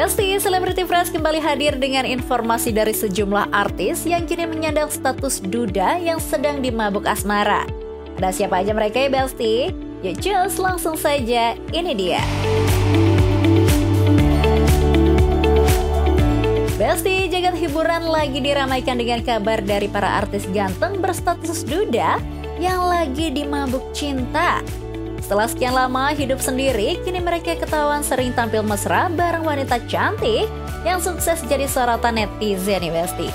Besti, Celebrity Fresh kembali hadir dengan informasi dari sejumlah artis yang kini menyandang status duda yang sedang dimabuk asmara. Ada siapa aja mereka ya Besti? Yuk cus, langsung saja, ini dia. Besti, jagat hiburan lagi diramaikan dengan kabar dari para artis ganteng berstatus duda yang lagi dimabuk cinta. Setelah sekian lama hidup sendiri, kini mereka ketahuan sering tampil mesra bareng wanita cantik yang sukses jadi sorotan netizen nih Besti.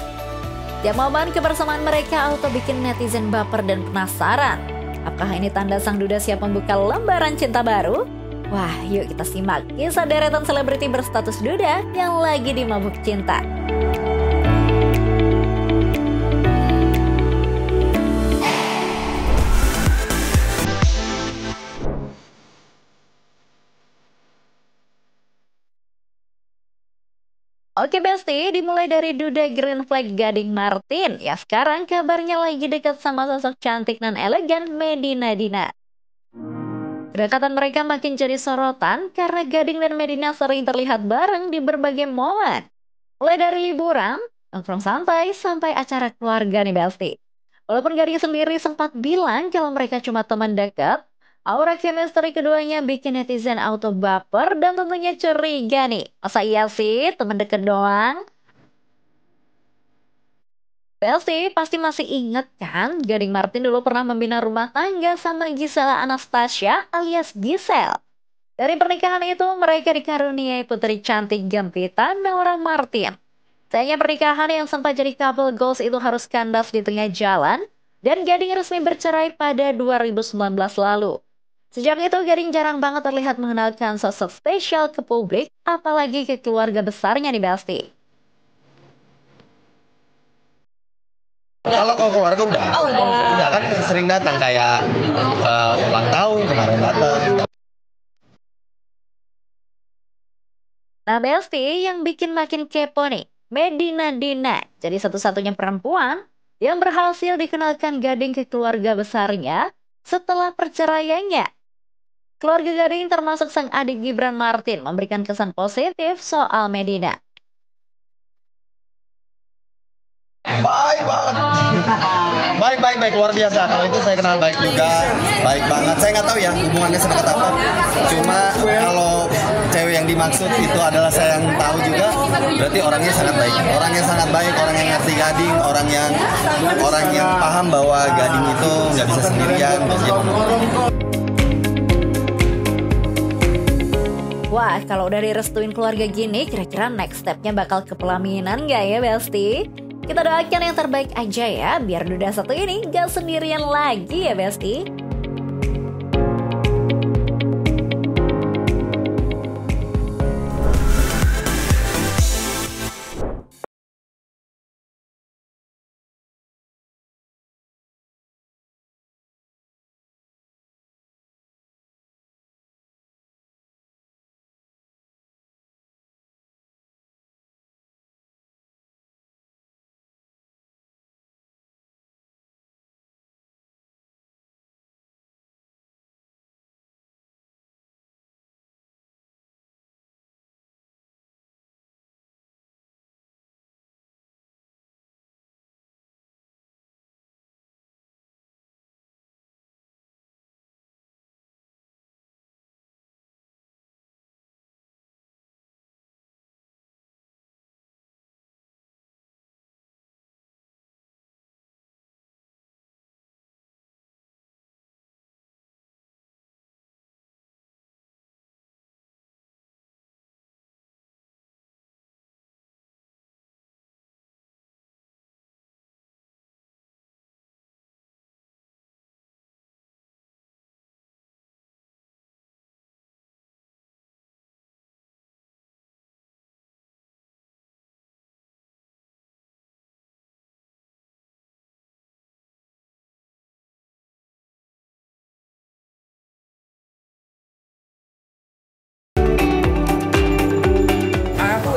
Tiap momen kebersamaan mereka auto bikin netizen baper dan penasaran. Apakah ini tanda sang duda siap membuka lembaran cinta baru? Wah, yuk kita simak kisah deretan selebriti berstatus duda yang lagi dimabuk cinta. Oke Besti, dimulai dari duda Green Flag Gading Martin. Ya sekarang kabarnya lagi dekat sama sosok cantik dan elegan Medina Dina. Kedekatan mereka makin jadi sorotan karena Gading dan Medina sering terlihat bareng di berbagai momen. Mulai dari liburan, nongkrong santai, sampai acara keluarga nih Besti. Walaupun Gading sendiri sempat bilang kalau mereka cuma teman dekat, aura chemistry keduanya bikin netizen auto baper dan tentunya curiga nih. Masa iya sih teman deket doang? Besti pasti masih inget kan, Gading Martin dulu pernah membina rumah tangga sama Gisela Anastasia alias Gisel. Dari pernikahan itu mereka dikaruniai putri cantik Gempita Naura Martin. Sayangnya pernikahan yang sempat jadi couple goals itu harus kandas di tengah jalan dan Gading resmi bercerai pada 2019 lalu. Sejak itu Gading jarang banget terlihat mengenalkan sosok spesial ke publik, apalagi ke keluarga besarnya nih Besti. Kalau keluarga udah kan sering datang kayak ulang tahun kemarin datang. Nah Besti, yang bikin makin kepo nih, Medina Dina jadi satu-satunya perempuan yang berhasil dikenalkan Gading ke keluarga besarnya setelah perceraiannya. Keluarga Gading termasuk sang adik Gibran Martin memberikan kesan positif soal Medina. Baik banget. Baik luar biasa. Kalau itu saya kenal baik juga, baik banget. Saya nggak tahu ya hubungannya sedekat apa. Cuma kalau cewek yang dimaksud itu adalah saya yang tahu juga, berarti orangnya sangat baik. Orangnya sangat baik, orang yang ngerti Gading, orang yang paham bahwa Gading itu nggak bisa sendirian. Wah, kalau udah direstuin keluarga gini, kira-kira next stepnya bakal ke pelaminan nggak ya Besti? Kita doakan yang terbaik aja ya, biar duda satu ini gak sendirian lagi ya Besti.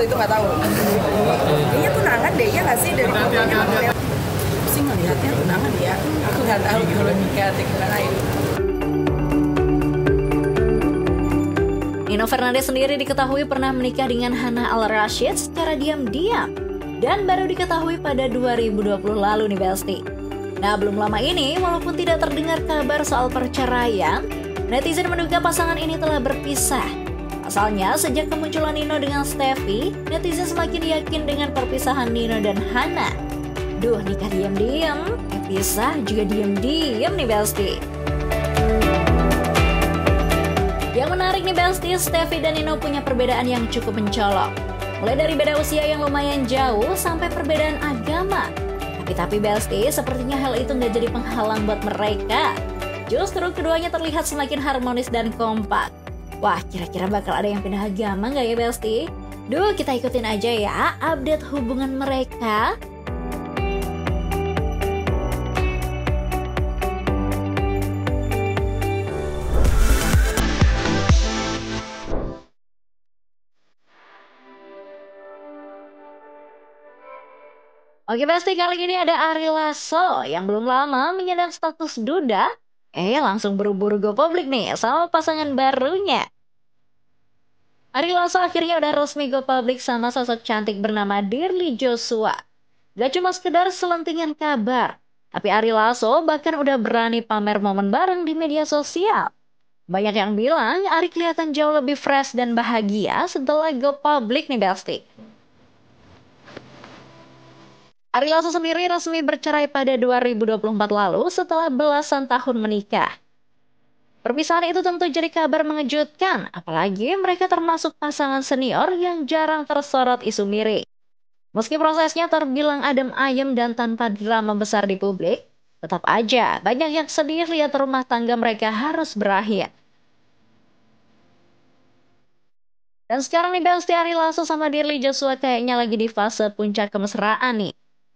Itu nggak tahu. Kayaknya tunangan deh, ya nggak sih dari fotonya aku ya. Aku sih ngelihatnya tunangan ya. Aku nggak tahu kalau nikah atau gimana itu. Nino Nino Fernandez sendiri diketahui pernah menikah dengan Hana Al-Rashid secara diam-diam dan baru diketahui pada 2020 lalu nih Besti. Nah, belum lama ini, walaupun tidak terdengar kabar soal perceraian, netizen menduga pasangan ini telah berpisah. Asalnya, sejak kemunculan Nino dengan Steffi, netizen semakin yakin dengan perpisahan Nino dan Hana. Duh, nikah diam-diam, pisah juga diam-diam nih Besti. Yang menarik nih Besti, Steffi dan Nino punya perbedaan yang cukup mencolok. Mulai dari beda usia yang lumayan jauh sampai perbedaan agama. Tapi Besti, sepertinya hal itu nggak jadi penghalang buat mereka. Justru keduanya terlihat semakin harmonis dan kompak. Wah, kira-kira bakal ada yang pindah agama nggak ya Besti? Duh, kita ikutin aja ya update hubungan mereka. Oke Besti, kali ini ada Ari Lasso yang belum lama menyandang status duda. Langsung buru-buru go publik nih sama pasangan barunya. Ari Lasso akhirnya udah resmi go publik sama sosok cantik bernama Dirly Joshua. Gak cuma sekedar selentingan kabar, tapi Ari Lasso bahkan udah berani pamer momen bareng di media sosial. Banyak yang bilang Ari kelihatan jauh lebih fresh dan bahagia setelah go publik nih Besti. Ari Lasso sendiri resmi bercerai pada 2024 lalu setelah belasan tahun menikah. Perpisahan itu tentu jadi kabar mengejutkan, apalagi mereka termasuk pasangan senior yang jarang tersorot isu miring. Meski prosesnya terbilang adem ayem dan tanpa drama besar di publik, tetap aja banyak yang sedih lihat rumah tangga mereka harus berakhir. Dan sekarang nih Besti, Ari Lasso sama Dirly Joshua kayaknya lagi di fase puncak kemesraan nih.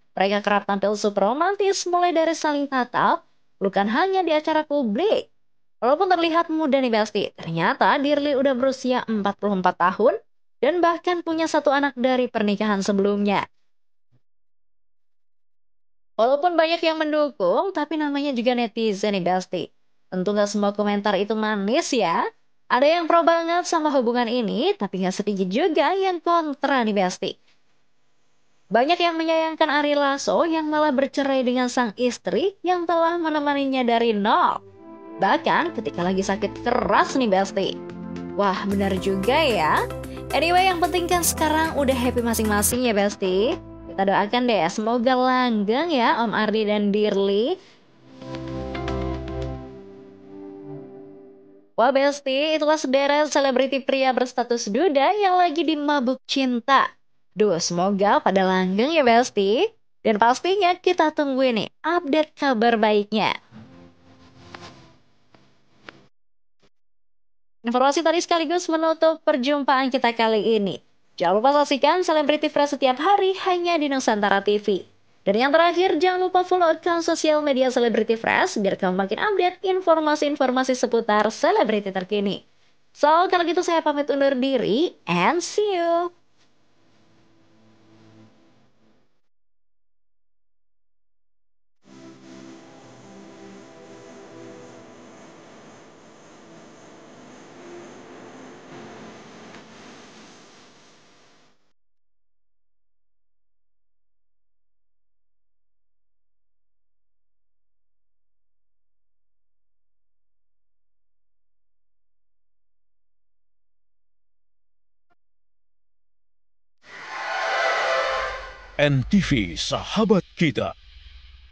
Mereka kerap tampil super romantis mulai dari saling tatap, bukan hanya di acara publik. Walaupun terlihat muda nih Besti, ternyata Dirly udah berusia 44 tahun dan bahkan punya satu anak dari pernikahan sebelumnya. Walaupun banyak yang mendukung, tapi namanya juga netizen nih Besti. Tentu nggak semua komentar itu manis ya. Ada yang pro banget sama hubungan ini, tapi nggak sedikit juga yang kontra nih Besti. Banyak yang menyayangkan Ari Lasso yang malah bercerai dengan sang istri yang telah menemaninya dari nol. Bahkan ketika lagi sakit keras nih Besti. Wah, benar juga ya. Anyway, yang penting kan sekarang udah happy masing-masing ya Besti. Kita doakan deh, semoga langgeng ya Om Ardi dan Dirly. Wah Besti, itulah sederet selebriti pria berstatus duda yang lagi dimabuk cinta. Duh, semoga pada langgeng ya Besti. Dan pastinya kita tungguin nih update kabar baiknya. Informasi tadi sekaligus menutup perjumpaan kita kali ini. Jangan lupa saksikan Selebriti Fresh setiap hari hanya di Nusantara TV. Dan yang terakhir, jangan lupa follow akun sosial media Selebriti Fresh biar kamu makin update informasi-informasi seputar selebriti terkini. So, kalau gitu saya pamit undur diri and see you. NTV Sahabat Kita.